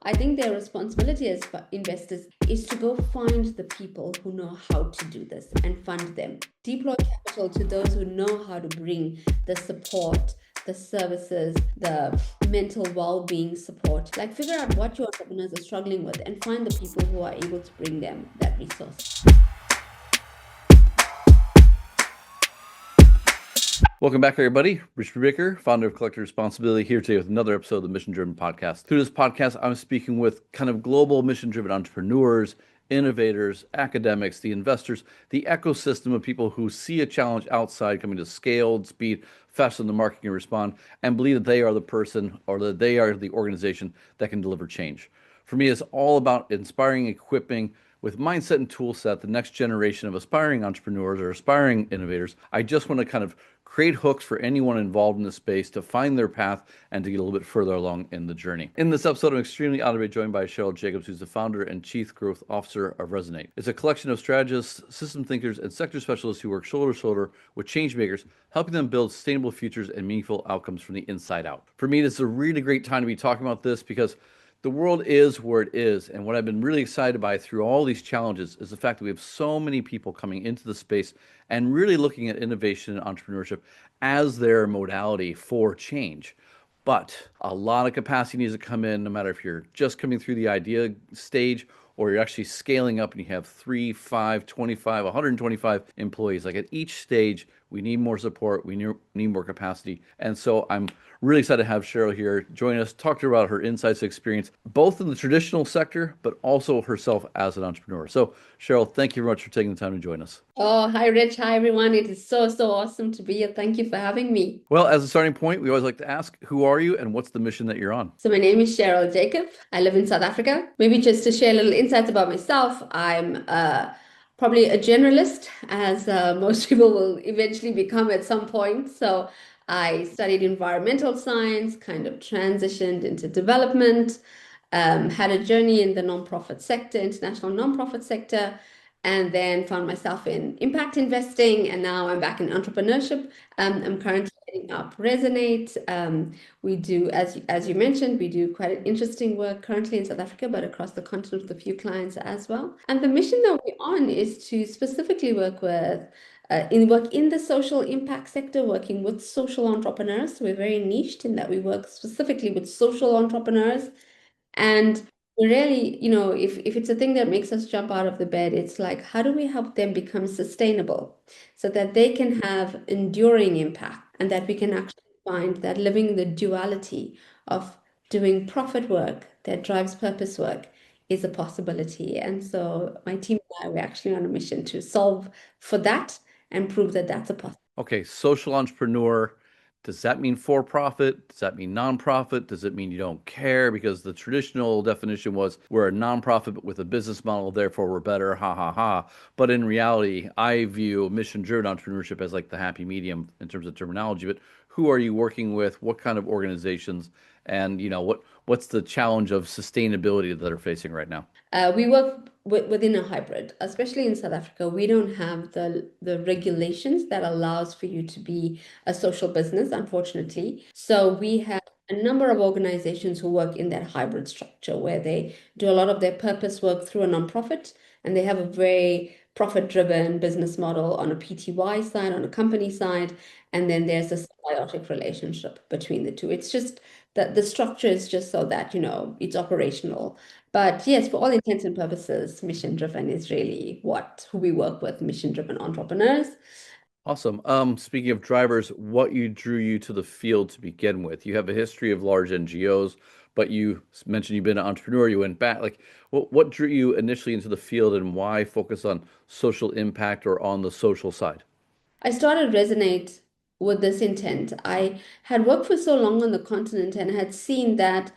I think their responsibility as investors is to go find the people who know how to do this and fund them. Deploy capital to those who know how to bring the support, the services, the mental well-being support. Like figure out what your entrepreneurs are struggling with and find the people who are able to bring them that resource. Welcome back, everybody. Rich Brubaker, founder of Collective Responsibility, here today with another episode of the Mission Driven Podcast. Through this podcast, I'm speaking with kind of global mission-driven entrepreneurs, innovators, academics, the investors, the ecosystem of people who see a challenge outside coming to scaled speed, faster than the market can respond, and believe that they are the person or that they are the organization that can deliver change. For me, it's all about inspiring, equipping, with mindset and tool set, the next generation of aspiring entrepreneurs or aspiring innovators. I just want to kind of create hooks for anyone involved in this space to find their path and to get a little bit further along in the journey. In this episode, I'm extremely honored to be joined by Cheryl Jacobs, who's the founder and chief growth officer of Resonate. It's a collection of strategists, system thinkers, and sector specialists who work shoulder to shoulder with change makers, helping them build sustainable futures and meaningful outcomes from the inside out. For me, this is a really great time to be talking about this because the world is where it is. And what I've been really excited by through all these challenges is the fact that we have so many people coming into the space and really looking at innovation and entrepreneurship as their modality for change. But a lot of capacity needs to come in, no matter if you're just coming through the idea stage or you're actually scaling up and you have 3, 5, 25, 125 employees. Like at each stage, we need more support, we need more capacity. And so I'm really excited to have Cheryl here join us, talk to her about her insights and experience, both in the traditional sector, but also herself as an entrepreneur. So Cheryl, thank you very much for taking the time to join us. Oh, hi, Rich. Hi, everyone. It is so awesome to be here. Thank you for having me. Well, as a starting point, we always like to ask, who are you and what's the mission that you're on? So my name is Cheryl Jacob. I live in South Africa. Maybe just to share a little insights about myself, I'm probably a generalist, as most people will eventually become at some point. So I studied environmental science, kind of transitioned into development, had a journey in the nonprofit sector, international nonprofit sector, and then found myself in impact investing, and now I'm back in entrepreneurship. I'm currently heading up Resonate. We do, as you mentioned, we do quite an interesting work currently in South Africa, but across the continent with a few clients as well. And the mission that we're on is to specifically work with work in the social impact sector, working with social entrepreneurs. So we're very niched in that we work specifically with social entrepreneurs. And we really, if it's a thing that makes us jump out of the bed, it's like, how do we help them become sustainable so that they can have enduring impact and that we can actually find that living the duality of doing profit work that drives purpose work is a possibility. And so my team and I, we're actually on a mission to solve for that and prove that that's a possibility. Okay, social entrepreneur. Does that mean for profit? Does that mean nonprofit? Does it mean you don't care? Because the traditional definition was we're a nonprofit but with a business model, therefore we're better, ha ha ha. But in reality, I view mission-driven entrepreneurship as like the happy medium in terms of terminology. But who are you working with? What kind of organizations? And what's the challenge of sustainability that they're facing right now? We work within a hybrid, especially in South Africa. We don't have the regulations that allows for you to be a social business, unfortunately. So we have a number of organizations who work in that hybrid structure where they do a lot of their purpose work through a nonprofit, and they have a very profit-driven business model on a PTY side, on a company side, and then there's a symbiotic relationship between the two. It's just that the structure is just so that, it's operational. But yes, for all intents and purposes, mission driven is really who we work with, mission driven entrepreneurs. Awesome. Speaking of drivers, what drew you to the field to begin with? You have a history of large NGOs, but you mentioned you've been an entrepreneur. You went back. Like, what drew you initially into the field, and why focus on social impact or on the social side? I started Resonate with this intent. I had worked for so long on the continent and had seen that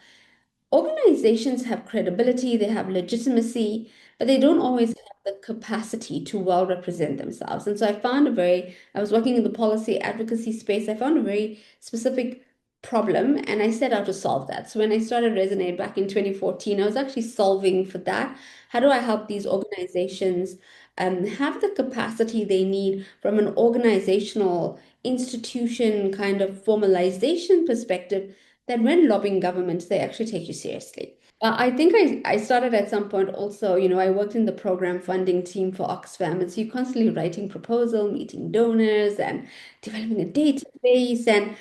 organizations have credibility, they have legitimacy, but they don't always have the capacity to well represent themselves. And so I was working in the policy advocacy space. I found a very specific problem and I set out to solve that. So when I started Resonate back in 2014, I was actually solving for that. How do I help these organizations have the capacity they need from an organizational institution kind of formalization perspective, that when lobbying governments, they actually take you seriously. I think I started at some point also, I worked in the program funding team for Oxfam. And so you're constantly writing proposal, meeting donors, and developing a database. And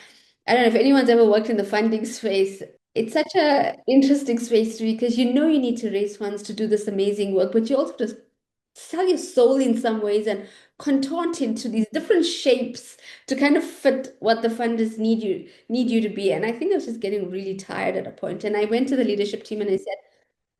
I don't know if anyone's ever worked in the funding space. It's such a interesting space because you need to raise funds to do this amazing work, but you also just sell your soul in some ways and contort into these different shapes to kind of fit what the funders need you to be. And I think I was just getting really tired at a point. And I went to the leadership team and I said,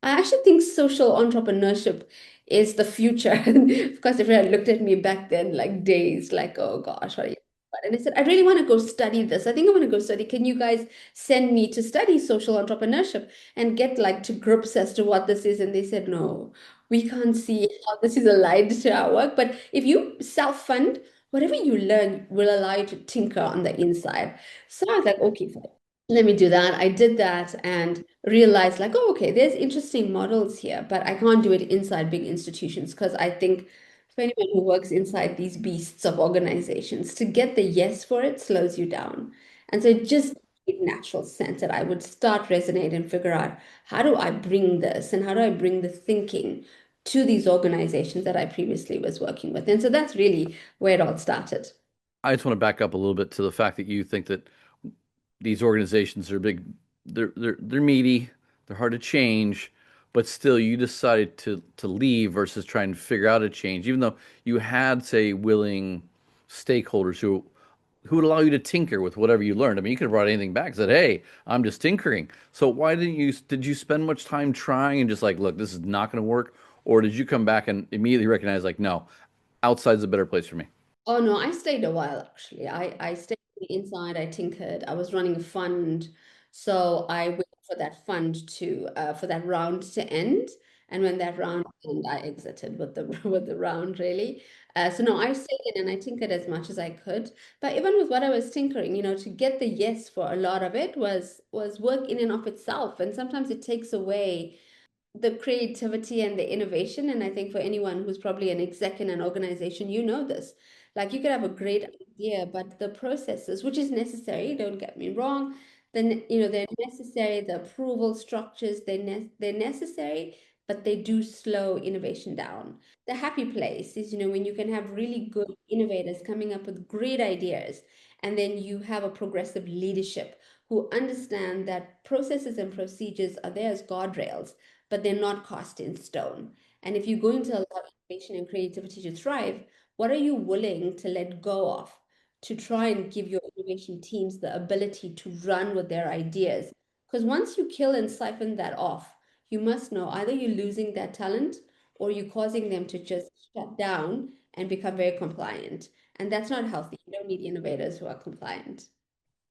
I actually think social entrepreneurship is the future. Of course, everyone looked at me back then like dazed, like, oh gosh, what are you? About? And I said, I really want to go study this. I think I want to go study. Can you guys send me to study social entrepreneurship and get like to grips as to what this is? And they said, no, we can't see how this is aligned to our work. But if you self-fund, whatever you learn will allow you to tinker on the inside. So I was like, okay, fine. Let me do that. I did that and realized like, oh, okay, there's interesting models here, but I can't do it inside big institutions because I think for anyone who works inside these beasts of organizations, to get the yes for it slows you down. And so it just made natural sense that I would start resonate and figure out how do I bring this and how do I bring the thinking to these organizations that I previously was working with. And so that's really where it all started. I just want to back up a little bit to the fact that you think that these organizations are big, they're meaty, they're hard to change, but still you decided to leave versus trying to figure out a change, even though you had, say, willing stakeholders who would allow you to tinker with whatever you learned. I mean, you could have brought anything back and said, "Hey, I'm just tinkering." So why did you spend much time trying and just like, look, this is not going to work, or did you come back and immediately recognize like, no, outside's a better place for me? Oh no, I stayed a while actually. I stayed inside, I tinkered. I was running a fund. So I waited for that fund to for that round to end. And when that round ended, I exited with the with the round really. So no, I stayed in and I tinkered as much as I could. But even with what I was tinkering, to get the yes for a lot of it was work in and of itself. And sometimes it takes away the creativity and the innovation. And I think for anyone who's probably an exec in an organization, you know this. Like you could have a great idea, but the processes, which is necessary, don't get me wrong, then they're necessary, the approval structures, they're necessary, but they do slow innovation down. The happy place is, when you can have really good innovators coming up with great ideas, and then you have a progressive leadership who understand that processes and procedures are there as guardrails but they're not cast in stone. And if you're going to allow innovation and creativity to thrive, what are you willing to let go of to try and give your innovation teams the ability to run with their ideas? Because once you kill and siphon that off, you must know either you're losing that talent or you're causing them to just shut down and become very compliant. And that's not healthy. You don't need innovators who are compliant.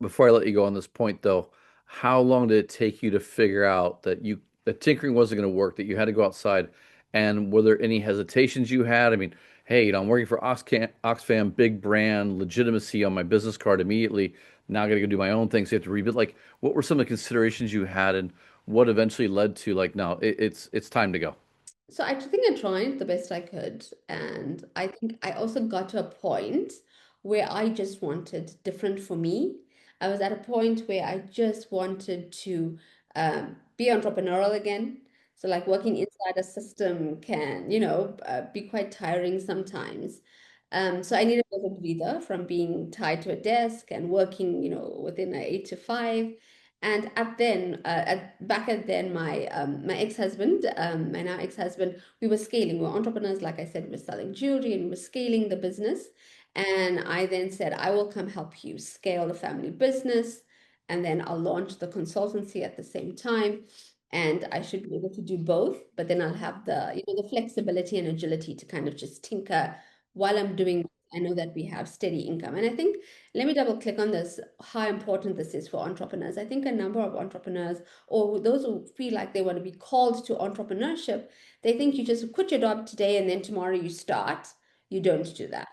Before I let you go on this point, though, how long did it take you to figure out that tinkering wasn't going to work, that you had to go outside? And were there any hesitations you had? I mean, hey, I'm working for Oxfam, big brand, legitimacy on my business card immediately. Now I got to go do my own thing, so you have to rebuild. Like, what were some of the considerations you had, and what eventually led to like, no, it's time to go? So I think I tried the best I could. And I think I also got to a point where I just wanted different for me. I was at a point where I just wanted to be entrepreneurial again. So like working inside a system can, be quite tiring sometimes. So I needed a bit of a breather from being tied to a desk and working, within an 8 to 5. And back at then, my ex-husband, my now ex-husband, we were scaling. We were entrepreneurs, like I said, we were selling jewelry and we were scaling the business. And I then said, I will come help you scale the family business, and then I'll launch the consultancy at the same time. And I should be able to do both, but then I'll have the flexibility and agility to kind of just tinker while I'm doing. I know that we have steady income, and I think let me double click on this, how important this is for entrepreneurs. I think a number of entrepreneurs or those who feel like they want to be called to entrepreneurship, they think you just quit your job today and then tomorrow you start. You don't do that.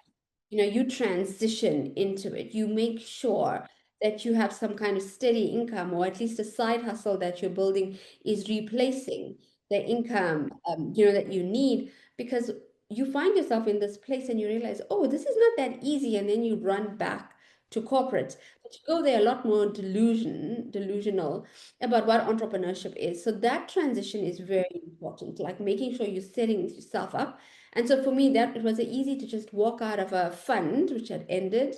You transition into it. You make sure that you have some kind of steady income or at least a side hustle that you're building is replacing the income that you need because you find yourself in this place and you realize, oh, this is not that easy. And then you run back to corporate. But you go there a lot more delusional about what entrepreneurship is. So that transition is very important, like making sure you're setting yourself up. And so for me, that it was easy to just walk out of a fund which had ended.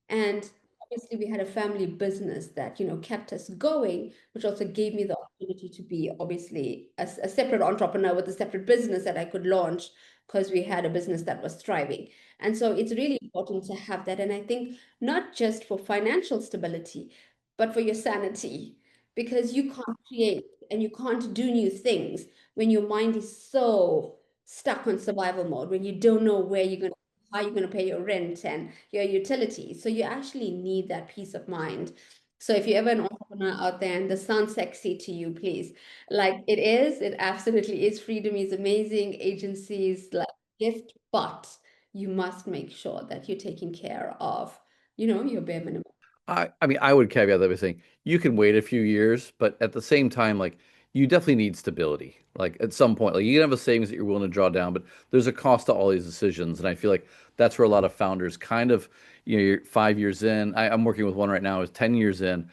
And obviously we had a family business that, kept us going, which also gave me the opportunity to be obviously a separate entrepreneur with a separate business that I could launch because we had a business that was thriving. And so it's really important to have that. And I think not just for financial stability, but for your sanity, because you can't create and you can't do new things when your mind is so stuck on survival mode, when you don't know where you're going to, how you're going to pay your rent and your utilities. So you actually need that peace of mind. So if you're ever an entrepreneur out there and this sounds sexy to you, please, like it absolutely is. Freedom is amazing. Agencies like gift, but you must make sure that you're taking care of, your bare minimum. I mean, I would caveat that by saying you can wait a few years, but at the same time, like you definitely need stability. Like at some point, like you can have a savings that you're willing to draw down, but there's a cost to all these decisions. And I feel like that's where a lot of founders kind of, you're 5 years in. I'm working with one right now, is 10 years in,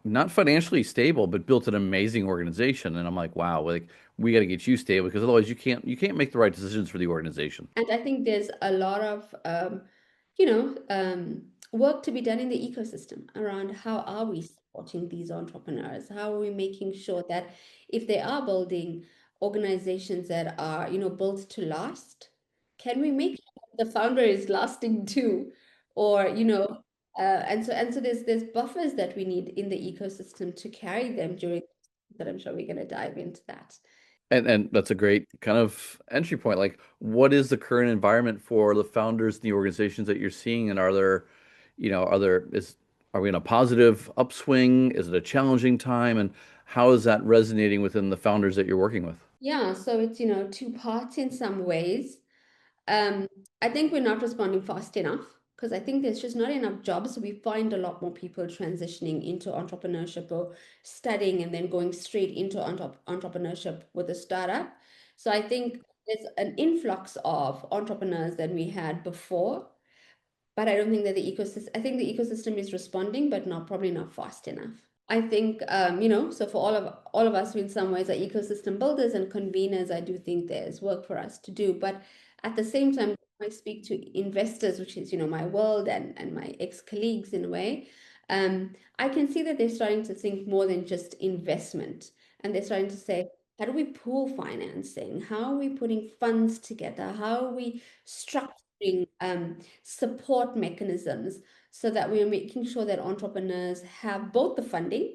not financially stable, but built an amazing organization. And I'm like, wow, like we got to get you stable because otherwise you can't make the right decisions for the organization. And I think there's a lot of, work to be done in the ecosystem around how are we supporting these entrepreneurs? How are we making sure that if they are building organizations that are, built to last, can we make sure the founder is lasting too? Or, and so there's buffers that we need in the ecosystem to carry them during that. I'm sure we're going to dive into that. And that's a great kind of entry point. Like, what is the current environment for the founders and the organizations that you're seeing? And are we in a positive upswing? Is it a challenging time? And how is that resonating within the founders that you're working with? Yeah, so it's, two parts in some ways. Um, I think we're not responding fast enough because I think there's just not enough jobs. So we find a lot more people transitioning into entrepreneurship or studying and then going straight into entrepreneurship with a startup. So I think there's an influx of entrepreneurs than we had before, but I don't think that I think the ecosystem is responding, but not probably not fast enough. I think, so for all of us who in some ways are ecosystem builders and conveners, I do think there's work for us to do. But at the same time, I speak to investors, which is, my world and my ex-colleagues in a way. I can see that they're starting to think more than just investment. And they're starting to say, how do we pool financing? How are we putting funds together? How are we structuring support mechanisms so that we are making sure that entrepreneurs have both the funding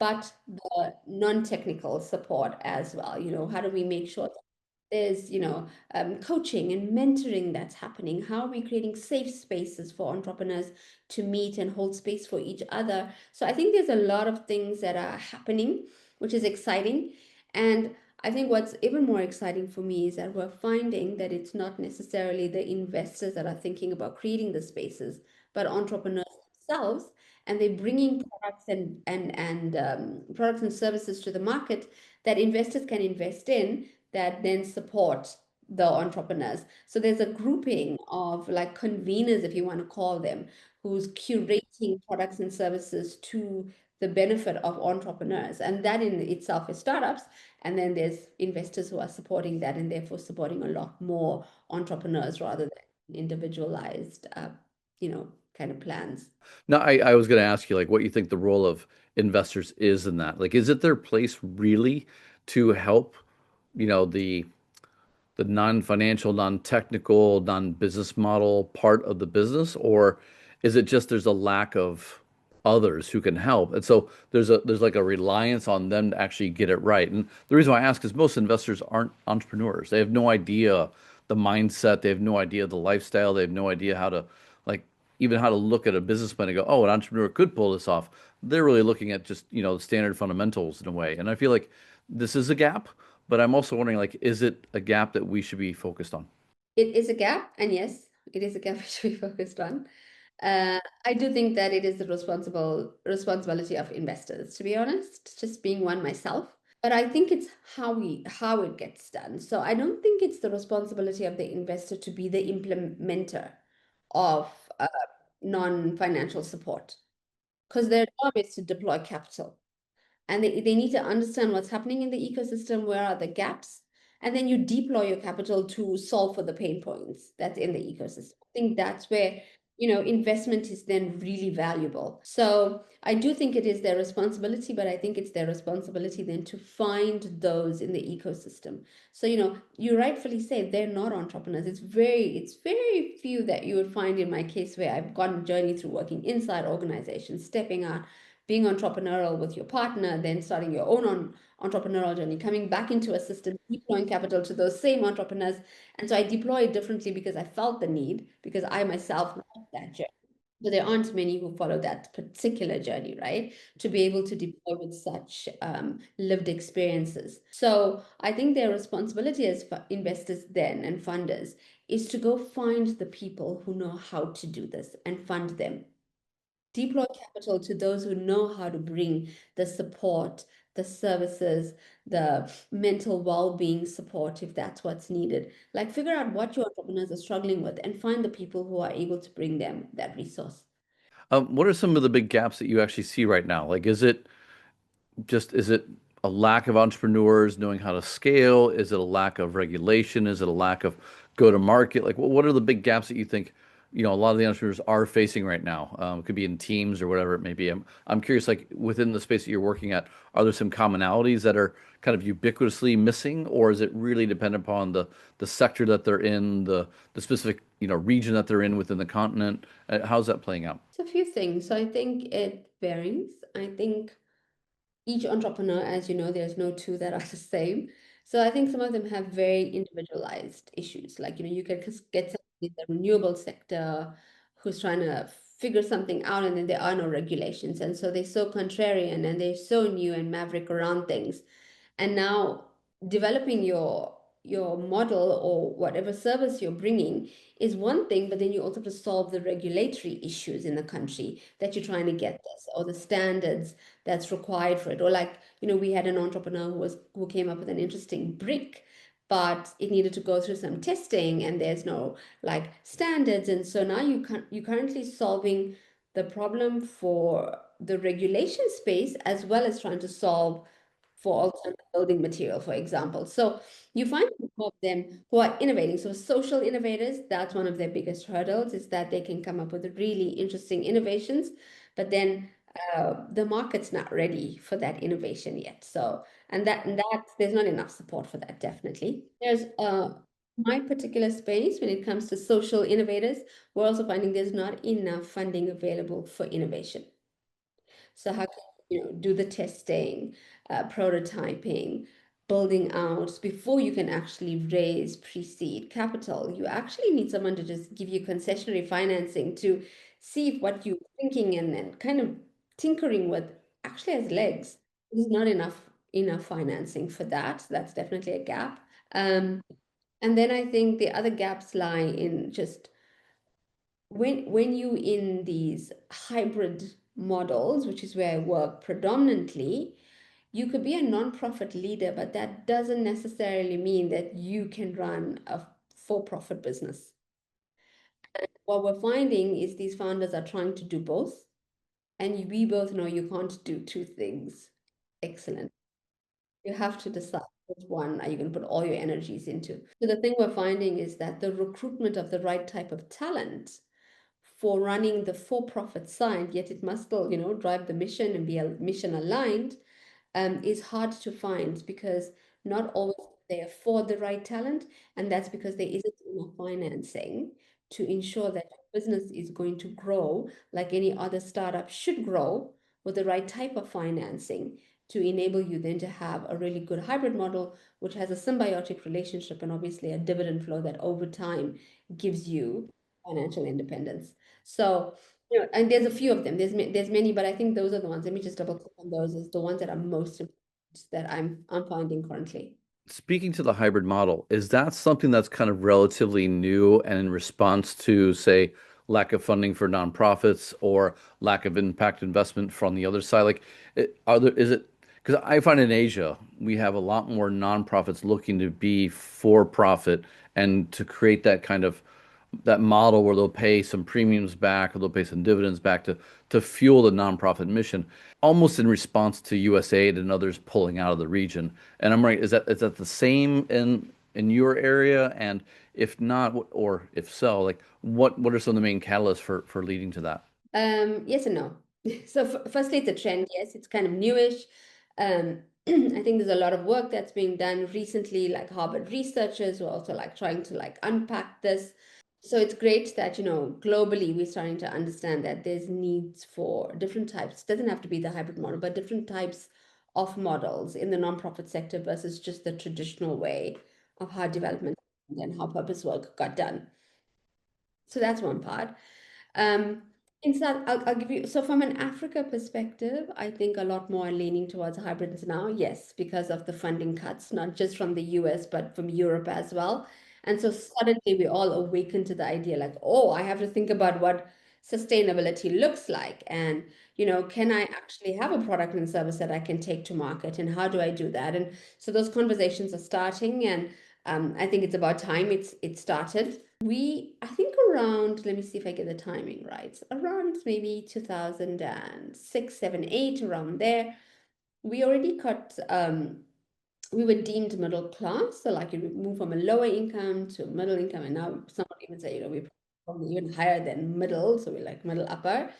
but the non-technical support as well. How do we make sure that there's, coaching and mentoring that's happening? How are we creating safe spaces for entrepreneurs to meet and hold space for each other? So I think there's a lot of things that are happening, which is exciting. And I think what's even more exciting for me is that we're finding that it's not necessarily the investors that are thinking about creating the spaces, but entrepreneurs themselves, and they're bringing products and products and services to the market that investors can invest in that then support the entrepreneurs. So there's a grouping of like conveners, if you want to call them, who's curating products and services to the benefit of entrepreneurs. And that in itself is startups. And then there's investors who are supporting that and therefore supporting a lot more entrepreneurs rather than individualized, kind of plans. Now, I was going to ask you, like, what you think the role of investors is in that. Like, is it their place really to help, the non-financial, non-technical, non-business model part of the business, or is it just there's a lack of others who can help, and so there's like a reliance on them to actually get it right? And the reason why I ask is most investors aren't entrepreneurs. They have no idea the mindset, they have no idea the lifestyle, they have no idea how to like even how to look at a business plan and go, oh, an entrepreneur could pull this off. They're really looking at just, the standard fundamentals in a way. And I feel like this is a gap, but I'm also wondering, like, is it a gap that we should be focused on? It is a gap, and yes, it is a gap we should be focused on. I do think that it is the responsibility of investors, to be honest, just being one myself. But I think it's how it gets done. So I don't think it's the responsibility of the investor to be the implementer of non-financial support because their job is to deploy capital. And they need to understand what's happening in the ecosystem, where are the gaps, and then you deploy your capital to solve for the pain points that's in the ecosystem. I think that's where, investment is then really valuable. So I do think it is their responsibility, but I think it's their responsibility then to find those in the ecosystem. So, you rightfully say they're not entrepreneurs. It's very few that you would find in my case where I've gone a journey through working inside organizations, stepping out, being entrepreneurial with your partner, then starting your own entrepreneurial journey, coming back into a system, deploying capital to those same entrepreneurs. And so I deploy it differently because I felt the need, because I myself love that journey. But there aren't many who follow that particular journey, right? To be able to deploy with such lived experiences. So I think their responsibility as investors then and funders is to go find the people who know how to do this and fund them. Deploy capital to those who know how to bring the support, the services, the mental well-being support if that's what's needed. Like figure out what your entrepreneurs are struggling with and find the people who are able to bring them that resource. What are some of the big gaps that you actually see right now? Like, is it a lack of entrepreneurs knowing how to scale? Is it a lack of regulation? Is it a lack of go to market? Like, what are the big gaps that you think, a lot of the entrepreneurs are facing right now? It could be in teams or whatever it may be. I'm curious, like within the space that you're working at, are there some commonalities that are kind of ubiquitously missing, or is it really dependent upon the sector that they're in, the specific, region that they're in within the continent? How's that playing out? It's a few things. So I think it varies. I think each entrepreneur, as you know, there's no two that are the same. So I think some of them have very individualized issues. Like, you can get somebody in the renewable sector who's trying to figure something out, and then there are no regulations. And so they're so contrarian and they're so new and maverick around things. And now developing your model or whatever service you're bringing is one thing, but then you also have to solve the regulatory issues in the country that you're trying to get this, or the standards that's required for it. Or like, we had an entrepreneur who came up with an interesting brick, but it needed to go through some testing and there's no like standards. And so now you're currently solving the problem for the regulation space as well as trying to solve for alternative building material, for example. So you find more of them who are innovating. So social innovators, that's one of their biggest hurdles, is that they can come up with really interesting innovations, but then the market's not ready for that innovation yet. So, and that there's not enough support for that, definitely. There's my particular space when it comes to social innovators, we're also finding there's not enough funding available for innovation. So how can do the testing, prototyping, building out before you can actually raise pre-seed capital? You actually need someone to just give you concessionary financing to see if what you're thinking and kind of tinkering with actually has legs. There's not enough financing for that. That's definitely a gap. Um, and then I think the other gaps lie in just when you in these hybrid models, which is where I work predominantly, you could be a nonprofit leader, but that doesn't necessarily mean that you can run a for-profit business. What we're finding is these founders are trying to do both, and we both know you can't do two things. Excellent. You have to decide which one are you going to put all your energies into. So the thing we're finding is that the recruitment of the right type of talent for running the for-profit side, yet it must still, drive the mission and be a mission aligned, is hard to find because not always they afford the right talent, and that's because there isn't enough financing to ensure that business is going to grow like any other startup should grow with the right type of financing to enable you then to have a really good hybrid model, which has a symbiotic relationship and obviously a dividend flow that over time gives you financial independence. So, and there's a few of them. There's many, but I think those are the ones. Let me just double click on those as the ones that are most important that I'm finding currently. Speaking to the hybrid model, is that something that's kind of relatively new and in response to, say, lack of funding for nonprofits or lack of impact investment from the other side? Like, is it, because I find in Asia, we have a lot more nonprofits looking to be for profit and to create that kind of that model where they'll pay some premiums back or they'll pay some dividends back to fuel the nonprofit mission, almost in response to USAID and others pulling out of the region. And I'm right, is that the same in your area? And if not, or if so, like what are some of the main catalysts for leading to that? Yes and no. So firstly, it's a trend. Yes, it's kind of newish. I think there's a lot of work that's being done recently, like Harvard researchers who are also like trying to like unpack this. So it's great that, globally we're starting to understand that there's needs for different types. It doesn't have to be the hybrid model, but different types of models in the nonprofit sector versus just the traditional way of how development and how purpose work got done. So that's one part. Um, in South, I'll give you, so from an Africa perspective, I think a lot more are leaning towards hybrids now, yes, because of the funding cuts, not just from the US, but from Europe as well. And so suddenly we all awaken to the idea like, oh, I have to think about what sustainability looks like. And, can I actually have a product and service that I can take to market? And how do I do that? And so those conversations are starting, and I think it's about time it started. I think around, let me see if I get the timing right, around maybe 2006, 7, 8, around there, we already got, we were deemed middle class. So like it would move from a lower income to middle income. And now someone even say, we're probably even higher than middle. So we're like middle upper.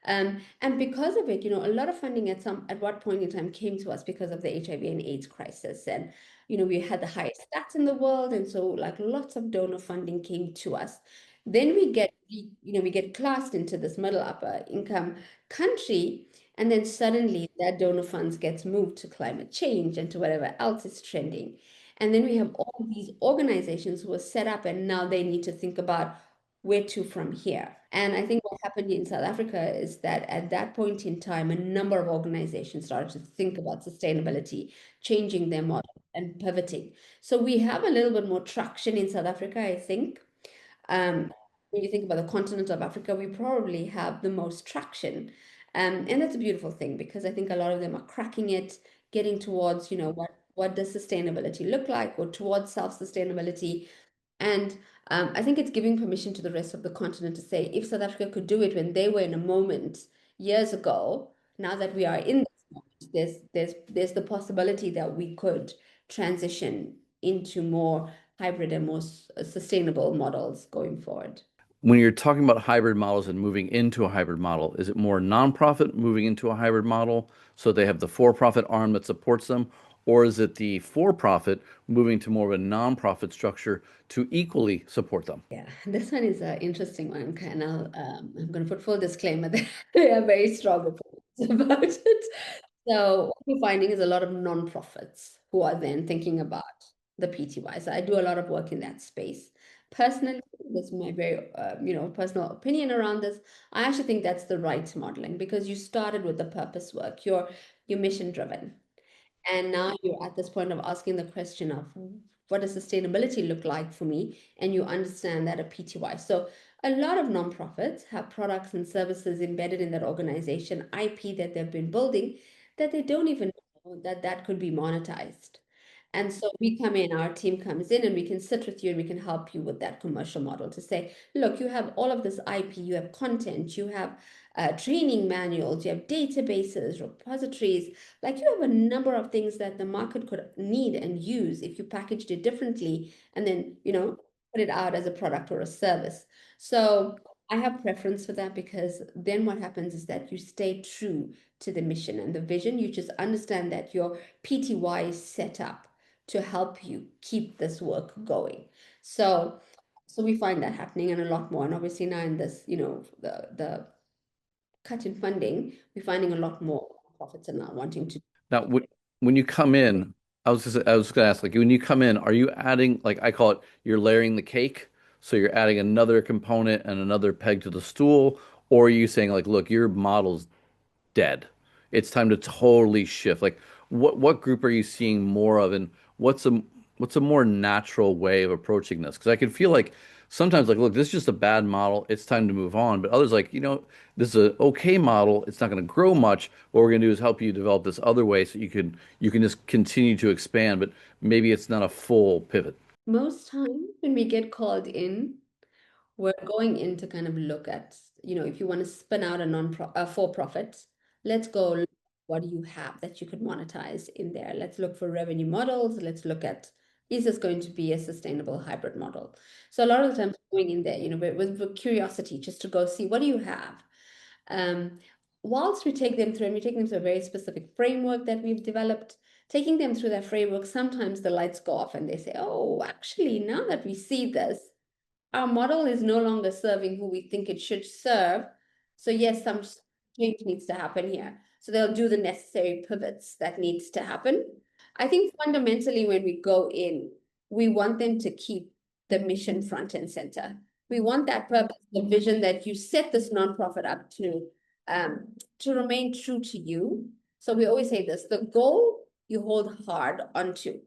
And because of it, a lot of funding at what point in time came to us because of the HIV and AIDS crisis. And, we had the highest stats in the world. And so like lots of donor funding came to us. Then we get classed into this middle upper income country. And then suddenly that donor funds gets moved to climate change and to whatever else is trending. And then we have all these organizations who are set up and now they need to think about where to from here. And I think what happened in South Africa is that at that point in time, a number of organizations started to think about sustainability, changing their model and pivoting. So we have a little bit more traction in South Africa, I think. When you think about the continent of Africa, we probably have the most traction. And that's a beautiful thing because I think a lot of them are cracking it, getting towards, what does sustainability look like or towards self-sustainability. And I think it's giving permission to the rest of the continent to say, if South Africa could do it when they were in a moment years ago, now that we are in this moment, there's the possibility that we could transition into more hybrid and more sustainable models going forward. When you're talking about hybrid models and moving into a hybrid model, is it more nonprofit moving into a hybrid model so they have the for-profit arm that supports them, or is it the for-profit moving to more of a nonprofit structure to equally support them? Yeah, this one is an interesting one, and I'm going to put full disclaimer that I have very strong opinions about it. So what we're finding is a lot of nonprofits who are then thinking about the PTY. So I do a lot of work in that space. Personally, this is my very personal opinion around this. I actually think that's the right modeling because you started with the purpose work. You're mission driven. And now you're at this point of asking the question of what does sustainability look like for me? And you understand that a PTY. So a lot of nonprofits have products and services embedded in that organization, IP that they've been building that they don't even know that that could be monetized. And so we come in, our team comes in, and we can sit with you and we can help you with that commercial model to say, look, you have all of this IP, you have content, you have training manuals, you have databases, repositories, like you have a number of things that the market could need and use if you packaged it differently and then, put it out as a product or a service. So I have preference for that because then what happens is that you stay true to the mission and the vision. You just understand that your PTY is set up to help you keep this work going. So we find that happening and a lot more. And obviously now in this, the cut in funding, we're finding a lot more profits are now wanting to. Now, when you come in, I was gonna ask, like, when you come in, are you adding, like I call it, you're layering the cake? So you're adding another component and another peg to the stool, or are you saying, like, look, your model's dead. It's time to totally shift. Like, what group are you seeing more of, and what's a more natural way of approaching this? Because I can feel like sometimes, like, look, this is just a bad model. It's time to move on. But others, like, this is an okay model. It's not going to grow much. What we're going to do is help you develop this other way so you can just continue to expand. But maybe it's not a full pivot. Most times when we get called in, we're going in to kind of look at, if you want to spin out a for-profit, let's go look at what do you have that you could monetize in there. Let's look for revenue models. Let's look at, is this going to be a sustainable hybrid model? So a lot of the times going in there, with curiosity, just to go see what do you have. Um, Whilst we take them through, and we take them through a very specific framework that we've developed, taking them through that framework, sometimes the lights go off and they say, oh, actually, now that we see this, our model is no longer serving who we think it should serve. So yes, some change needs to happen here. So they'll do the necessary pivots that needs to happen. I think fundamentally when we go in, we want them to keep the mission front and center. We want that purpose, the vision that you set this nonprofit up to remain true to you. So we always say this, the goal you hold hard onto.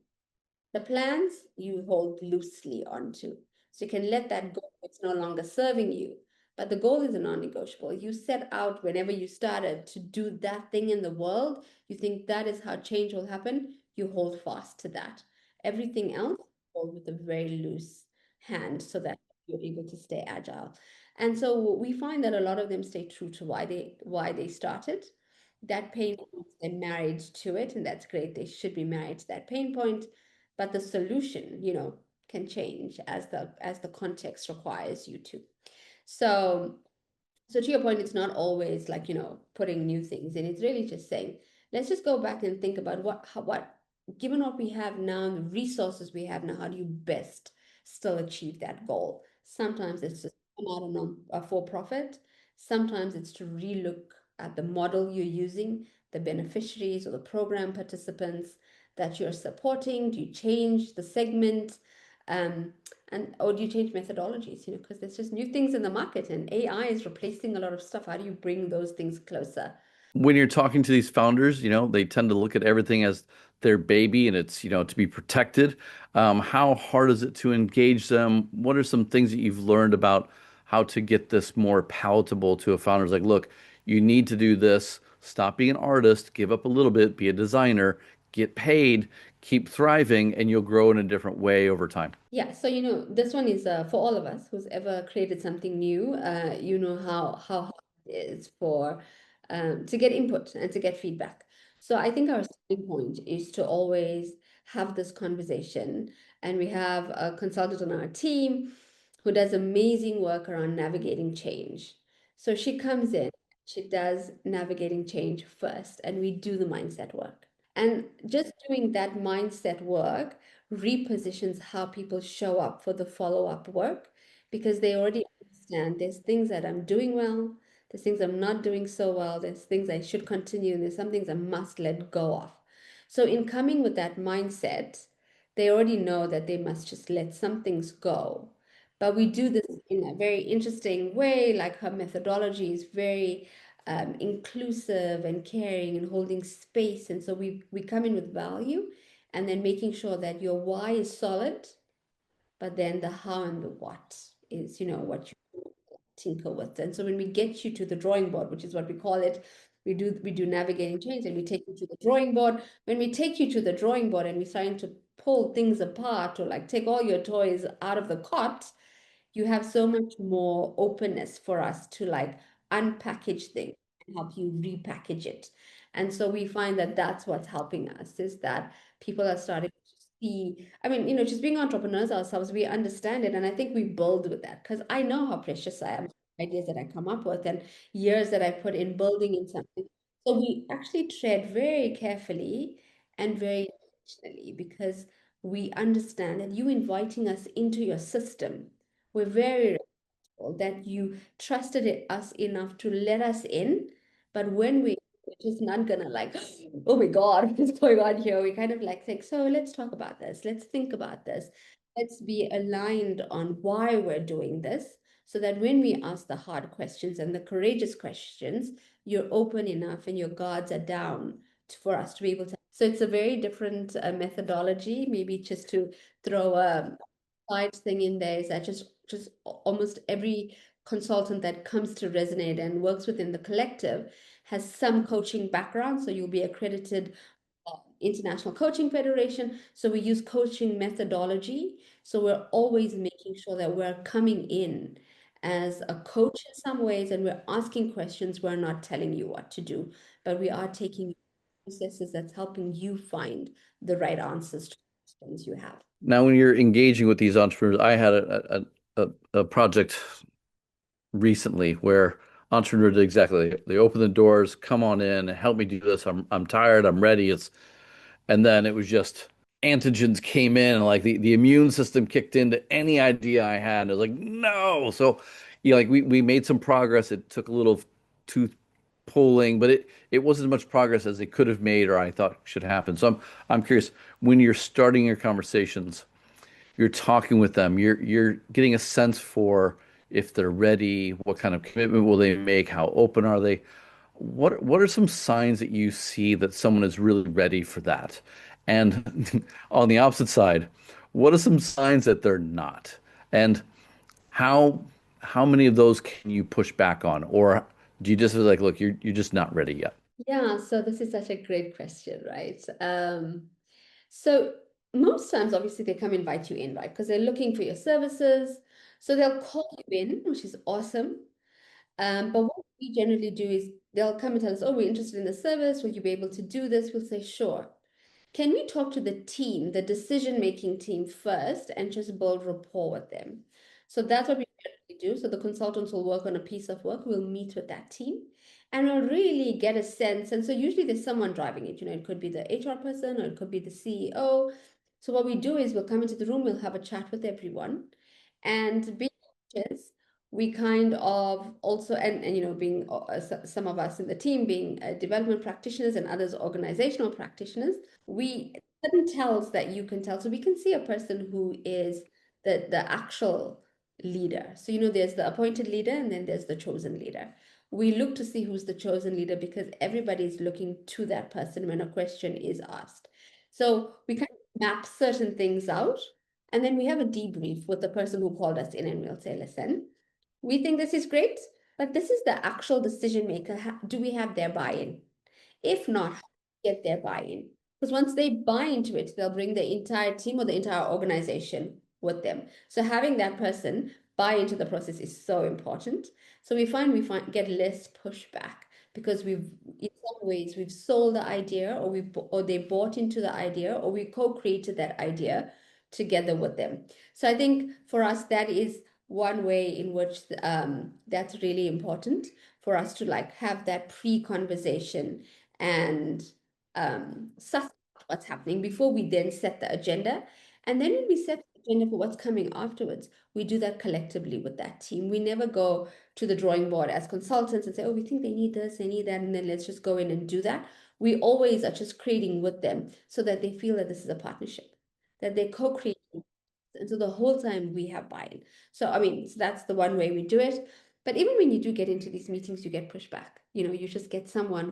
The plans you hold loosely onto. So you can let that go if it's no longer serving you. But the goal is a non-negotiable. You set out whenever you started to do that thing in the world, you think that is how change will happen, you hold fast to that. Everything else, hold with a very loose hand so that you're able to stay agile. And so we find that a lot of them stay true to why they started. That pain point, they're married to it, and that's great. They should be married to that pain point, but the solution, can change as the context requires you to. So so to your point, it's not always like, putting new things in. It's really just saying, let's just go back and think about given what we have now, the resources we have now, how do you best still achieve that goal? Sometimes it's just come out on a for-profit. Sometimes it's to relook at the model you're using, the beneficiaries or the program participants that you're supporting. Do you change the segment? Um, or do you change methodologies, because there's just new things in the market and AI is replacing a lot of stuff. How do you bring those things closer? When you're talking to these founders, they tend to look at everything as their baby and it's, to be protected. How hard is it to engage them? What are some things that you've learned about how to get this more palatable to a founder? It's like, look, you need to do this. Stop being an artist, give up a little bit, be a designer, get paid, keep thriving, and you'll grow in a different way over time. Yeah, so this one is for all of us who's ever created something new. You know how hard it is for to get input and to get feedback. So I think our starting point is to always have this conversation, and we have a consultant on our team who does amazing work around navigating change. So she comes in, she does navigating change first, and we do the mindset work. And just doing that mindset work repositions how people show up for the follow-up work because they already understand there's things that I'm doing well, there's things I'm not doing so well, there's things I should continue, and there's some things I must let go of. So in coming with that mindset, they already know that they must just let some things go. But we do this in a very interesting way, like her methodology is very inclusive and caring and holding space. And so we come in with value and then making sure that your why is solid, but then the how and the what is, what you tinker with. And so when we get you to the drawing board, which is what we call it, we do navigating change and we take you to the drawing board. When we take you to the drawing board and we're starting to pull things apart or like take all your toys out of the cot, you have so much more openness for us to like unpackage things and help you repackage it. And so we find that that's what's helping us is that people are starting to see, I mean, just being entrepreneurs ourselves, we understand it. And I think we build with that because I know how precious I am, ideas that I come up with and years that I put in building in something. So we actually tread very carefully and very intentionally because we understand that you inviting us into your system, we're very grateful that you trusted us enough to let us in. But when we're just not gonna like, oh my God, what is going on here? We kind of like think, so let's talk about this. Let's think about this. Let's be aligned on why we're doing this so that when we ask the hard questions and the courageous questions, you're open enough and your guards are down for us to be able to. So it's a very different methodology, maybe just to throw a side thing in there is that just almost every consultant that comes to Resonate and works within the collective has some coaching background. So you'll be accredited International Coaching Federation. So we use coaching methodology. So we're always making sure that we're coming in as a coach in some ways, and we're asking questions. We're not telling you what to do, but we are taking processes that's helping you find the right answers to the questions you have. Now, when you're engaging with these entrepreneurs, I had a project recently where entrepreneurs did exactly. They open the doors, come on in, help me do this. I'm tired, I'm ready. And then it was just antigens came in and like the immune system kicked into any idea I had. I was like, no. So, like we made some progress. It took a little tooth pulling, but it wasn't as much progress as it could have made or I thought should happen. So I'm curious, when you're starting your conversations, you're talking with them, you're getting a sense for if they're ready, what kind of commitment will they make, how open are they? What are some signs that you see that someone is really ready for that? And on the opposite side, what are some signs that they're not? And how how many of those can you push back on? Or do you just feel like, look, you're just not ready yet? Yeah, so this is such a great question, right? So most times, obviously, they come invite you in, right? Because they're looking for your services. So they'll call you in, which is awesome. But what we generally do is they'll come and tell us, oh, we're interested in the service. Will you be able to do this? We'll say, sure. Can we talk to the team, the decision-making team first, and just build rapport with them? So that's what we generally do. So the consultants will work on a piece of work. We'll meet with that team and we'll really get a sense. And so usually there's someone driving it. It could be the HR person or it could be the CEO. So what we do is we'll come into the room, we'll have a chat with everyone. And being coaches, we kind of also, being some of us in the team being development practitioners and others organizational practitioners, we certain tells that you can tell. So we can see a person who is the actual leader. So there's the appointed leader and then there's the chosen leader. We look to see who's the chosen leader because everybody's looking to that person when a question is asked. So we kind of map certain things out and then we have a debrief with the person who called us in and we'll say, listen, we think this is great, but this is the actual decision maker. Do we have their buy-in? If not, how do we get their buy-in? Because once they buy into it, they'll bring the entire team or the entire organization with them. So having that person buy into the process is so important. So we find get less pushback because we've in some ways we've sold the idea or they bought into the idea or we co-created that idea together with them. So I think for us that is one way in which that's really important for us to like have that pre-conversation and suss out what's happening before we then set the agenda. And then when we set the agenda for what's coming afterwards, we do that collectively with that team. We never go to the drawing board as consultants and say, oh, we think they need this, they need that, and then let's just go in and do that. We always are just creating with them so that they feel that this is a partnership, that they co-create. And so the whole time we have buy-in. So, I mean, so that's the one way we do it. But even when you do get into these meetings, you get pushback. You just get someone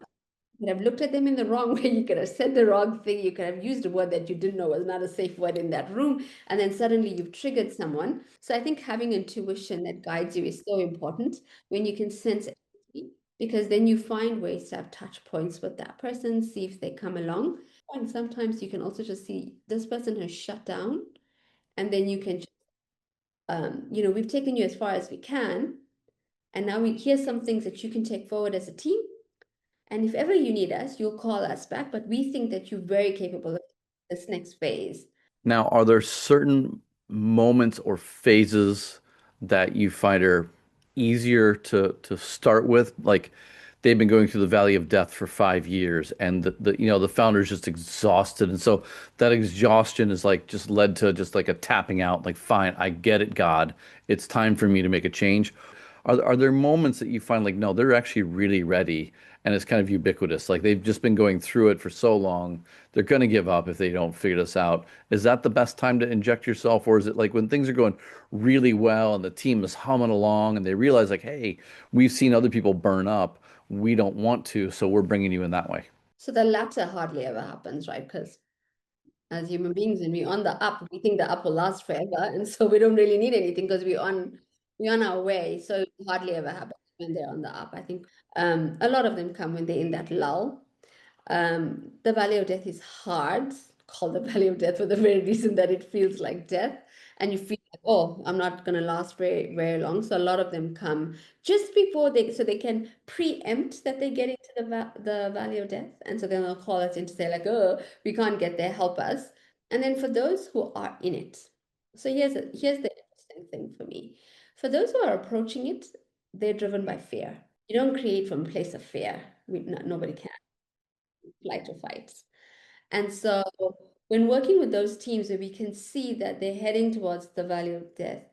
could have looked at them in the wrong way. You could have said the wrong thing. You could have used a word that you didn't know was not a safe word in that room. And then suddenly you've triggered someone. So I think having intuition that guides you is so important when you can sense it. Because then you find ways to have touch points with that person, see if they come along. And sometimes you can also just see this person has shut down. And then you can, we've taken you as far as we can. And now here's some things that you can take forward as a team. And if ever you need us, you'll call us back. But we think that you're very capable of this next phase. Now, are there certain moments or phases that you find are easier to start with? Like they've been going through the valley of death for 5 years, and the founder is just exhausted, and so that exhaustion is like just led to just like a tapping out. Like, fine, I get it, God, it's time for me to make a change. Are there moments that you find like, no, they're actually really ready and it's kind of ubiquitous? Like they've just been going through it for so long, they're going to give up if they don't figure this out. Is that the best time to inject yourself? Or is it like when things are going really well and the team is humming along and they realize like, hey, we've seen other people burn up. We don't want to, so we're bringing you in that way. So the latter hardly ever happens, right? Because as human beings, when we're on the up, we think the up will last forever. And so we don't really need anything because we're on our way. So it hardly ever happens when they're on the up. I think a lot of them come when they're in that lull. The valley of death is hard called the valley of death for the very reason that it feels like death. And you feel like, oh, I'm not going to last very, very long. So a lot of them come just before so they can preempt that they get into the valley of death. And so then they'll call us in to say like, oh, we can't get there, help us. And then for those who are in it, so here's the interesting thing for me. For those who are approaching it, they're driven by fear. You don't create from a place of fear. Nobody can, flight or fight. And so when working with those teams where we can see that they're heading towards the valley of death,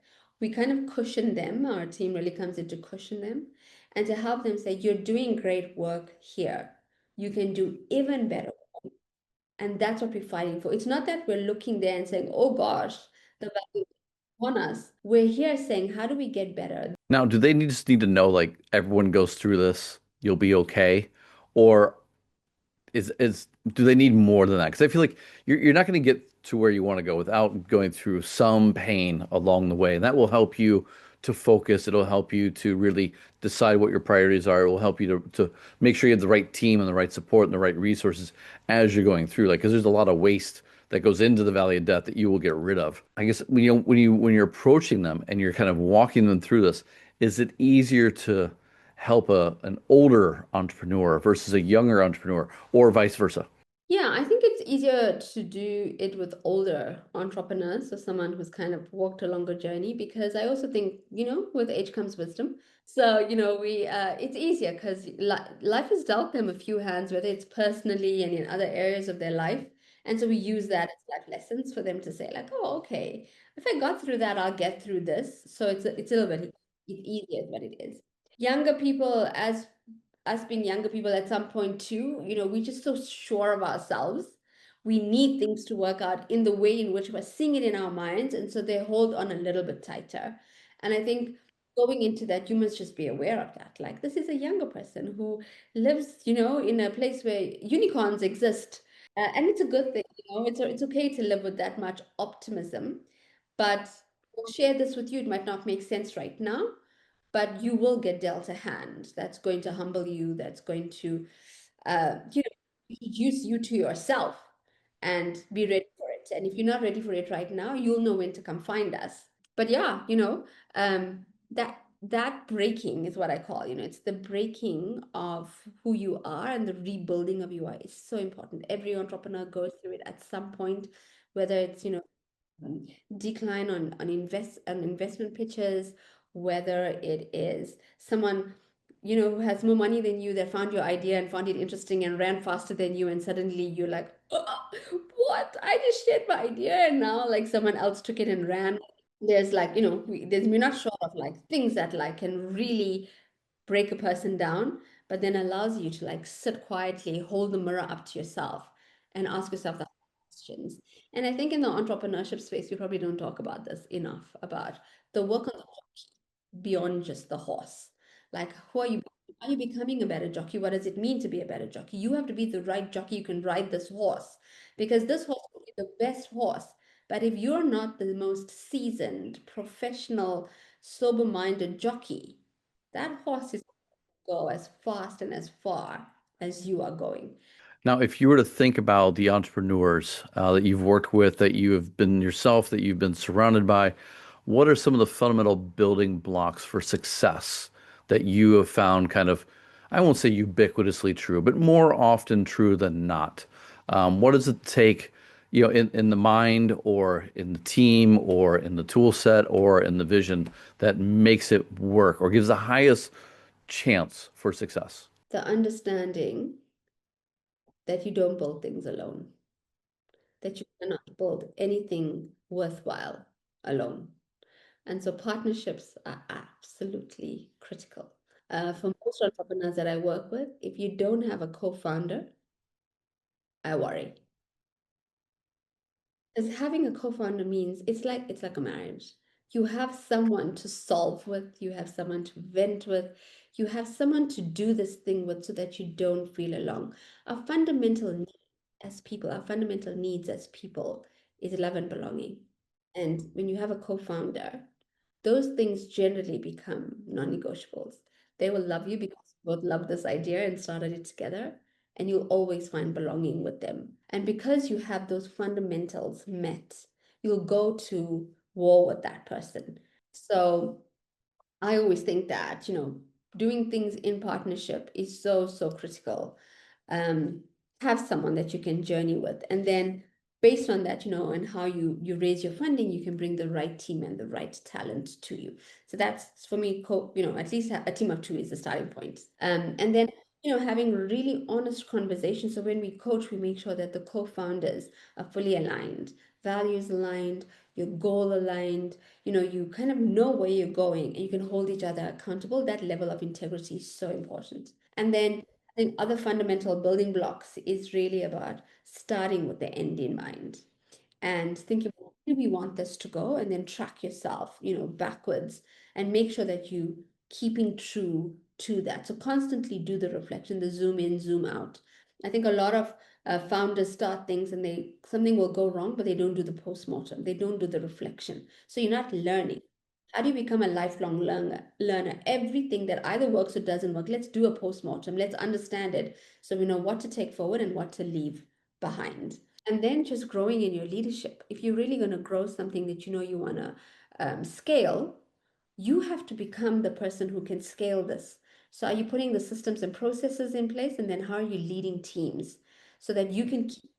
we kind of cushion them. Our team really comes in to cushion them and to help them say, you're doing great work here. You can do even better. And that's what we're fighting for. It's not that we're looking there and saying, oh gosh, the valley is on us. We're here saying, how do we get better? Now, do they just need to know like everyone goes through this, you'll be okay? Or is do they need more than that? Because I feel like you're not going to get to where you want to go without going through some pain along the way. And that will help you to focus. It'll help you to really decide what your priorities are. It will help you to make sure you have the right team and the right support and the right resources as you're going through. Like, because there's a lot of waste that goes into the valley of death that you will get rid of. I guess when you're approaching them and you're kind of walking them through this, is it easier to help an older entrepreneur versus a younger entrepreneur or vice versa? Yeah, I think it's easier to do it with older entrepreneurs, so someone who's kind of walked a longer journey, because I also think, with age comes wisdom. So, we it's easier because li life has dealt them a few hands, whether it's personally and in other areas of their life. And so we use that as life lessons for them to say, like, oh, okay, if I got through that, I'll get through this. So it's a little bit it's easier is what it is. Younger people, as us being younger people at some point too, we're just so sure of ourselves. We need things to work out in the way in which we're seeing it in our minds. And so they hold on a little bit tighter. And I think going into that, you must just be aware of that. Like, this is a younger person who lives, in a place where unicorns exist. And it's a good thing, it's okay to live with that much optimism. But I'll share this with you. It might not make sense right now, but you will get dealt a hand that's going to humble you, that's going to, introduce you to yourself and be ready for it. And if you're not ready for it right now, you'll know when to come find us. But yeah, that breaking is what I call, it's the breaking of who you are and the rebuilding of you are is so important. Every entrepreneur goes through it at some point, whether it's, decline on investment pitches, whether it is someone who has more money than you that found your idea and found it interesting and ran faster than you, and suddenly you're like, "Oh, what? I just shared my idea and now like someone else took it and ran." There's like, we're not short of like things that like can really break a person down, but then allows you to like sit quietly, hold the mirror up to yourself and ask yourself the questions. And I think in the entrepreneurship space, we probably don't talk about this enough, about the work on the jockey beyond just the horse. Like, who are you becoming a better jockey? What does it mean to be a better jockey? You have to be the right jockey you can ride this horse, because this horse will be the best horse. But if you're not the most seasoned, professional, sober-minded jockey, that horse is going to go as fast and as far as you are going. Now, if you were to think about the entrepreneurs that you've worked with, that you have been yourself, that you've been surrounded by, what are some of the fundamental building blocks for success that you have found kind of, I won't say ubiquitously true, but more often true than not? What does it take, in the mind or in the team or in the tool set or in the vision that makes it work or gives the highest chance for success? The understanding that you don't build things alone, that you cannot build anything worthwhile alone. And so partnerships are absolutely critical. For most entrepreneurs that I work with, if you don't have a co-founder, I worry. Because having a co-founder means it's like a marriage. You have someone to solve with, you have someone to vent with, you have someone to do this thing with so that you don't feel alone. Our fundamental needs as people is love and belonging. And when you have a co-founder, those things generally become non-negotiables. They will love you because you both love this idea and started it together. and you'll always find belonging with them. And because you have those fundamentals met, you'll go to war with that person. So I always think that, doing things in partnership is so, so critical. Um, have someone that you can journey with. And then based on that, and how you raise your funding, you can bring the right team and the right talent to you. So that's for me, at least a team of two is the starting point. And then, having really honest conversations. So when we coach, we make sure that the co-founders are fully aligned, values aligned, your goal aligned, you kind of know where you're going and you can hold each other accountable. That level of integrity is so important. And then I think other fundamental building blocks is really about starting with the end in mind and thinking, where do we want this to go? And then track yourself, backwards and make sure that you keeping true to that. So constantly do the reflection, the zoom in, zoom out. I think a lot of founders start things and something will go wrong, but they don't do the postmortem. They don't do the reflection. So you're not learning. How do you become a lifelong learner? Everything that either works or doesn't work, let's do a postmortem. Let's understand it so we know what to take forward and what to leave behind. And then just growing in your leadership. If you're really going to grow something that you want to scale, you have to become the person who can scale this. So are you putting the systems and processes in place? And then how are you leading teams so that you can keep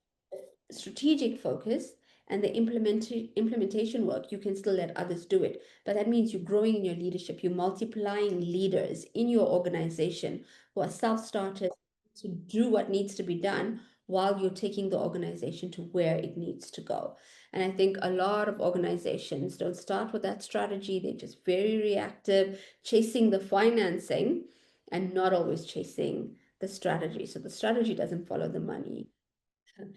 strategic focus and the implementation work, you can still let others do it. But that means you're growing in your leadership, you're multiplying leaders in your organization who are self-starters to do what needs to be done while you're taking the organization to where it needs to go. And I think a lot of organizations don't start with that strategy. They're just very reactive, chasing the financing and not always chasing the strategy. So the strategy doesn't follow the money. Like,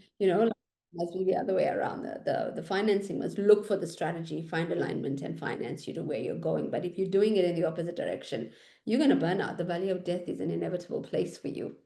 must be the other way around. The financing must look for the strategy, find alignment, and finance you to where you're going. But if you're doing it in the opposite direction, you're going to burn out. The valley of death is an inevitable place for you.